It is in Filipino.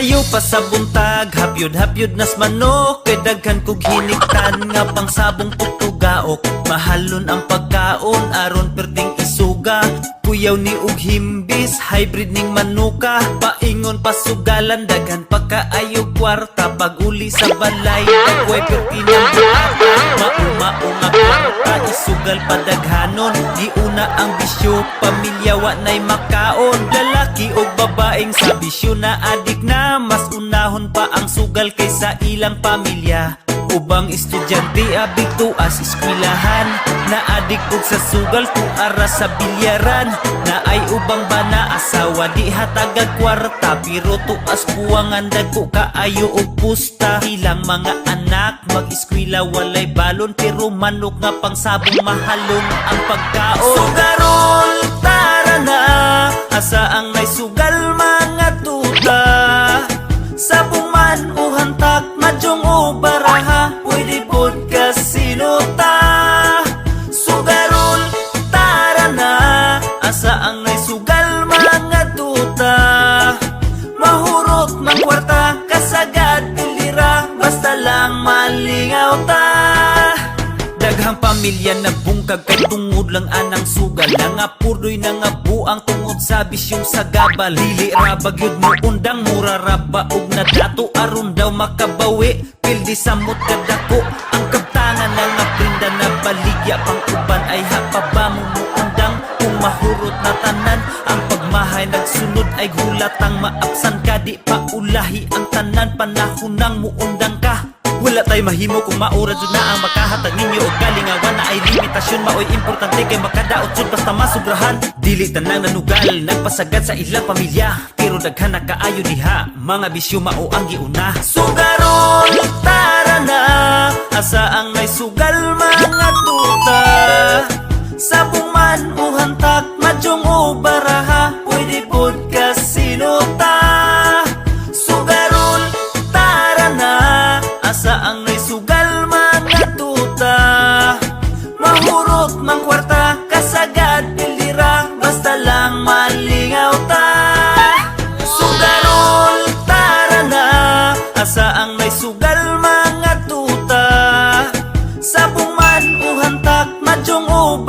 Layo pa sa buntag, hapyod-hapyod nas manok. Kay daghan kog hiniktan nga pang sabong putugaok. Mahalon ang pagkaon, aron perting isuga. Kuyaw ni ug himbis, hybrid ning manuka. Paingon pasugalan, daghan pa kaayo kwarta. Pag uli sa balay, dagway perti ng buata. Mauma-uma kwarta, isugal padaghanon. Di una ang bisyo, pamilya wa na'y makaon. Lalaki o babaeng sa bisyo na adik na. Mas unahon pa ang sugal kaysa ilang pamilya. Ubang estudyante abig tuas eskwelahan. Naadik og sa sugal tuara sa bilyaran. Naay ubang bana asawa di hatagag kwarta. Pero tuas buwangan dagko kaayo og pusta. Ilang mga anak mag-eskwela walay balon. Pero manok nga pang sabong mahalong ang pagkaon. Sugarol tara na, asa ang may sugal mga tuta. Sabong man o hantak, madyong o baraha. Pwede pod kasino ta. Sugarol tara na, asa ang may sugal mga tuta. Mahurot mang kwarta, kasagad pilira. Basta lang malingaw ta. Daghang pamilya na bungkag kay tungod lang anang sugal. Nangapudoy nangabuang tungod sa bisyong sagabal. Dili ra bagyod mo undang mura ra baog na dato aron daw makabawi. Pildi samot kadako ang kabtangan nga prinda na baligya pang uban ay hapaba mo undang. Kung mahurot na tanan ang pagmahay nagsunod ay gulatang maapsan ka. Di pa ulahi ang tanan panahon nang muundang ka. Wala tay mahimo kung maura jud na ang makahatag ninyo og kalingawan na ay limitasyon. Maoy importante kay makadaot jud basta masubrahan. Dili tanang nanugal nagpasagad sa ilang pamilya. Pero daghan na kaayo diha, mga bisyo mao ang giuna. Sugarol tara na, asa ang may sugal mga tuta. Sabong man o hantak, madyong o baraha. Pwede pod kasino ta. Sugarol tara na, asa ang may sugal mga tuta. Mahurot mang kwarta, kasagad pilira. Basta lang malingaw ta. Sugarol tara na, asa ang may sugal mga tuta. Sabong man o hantak, madyong o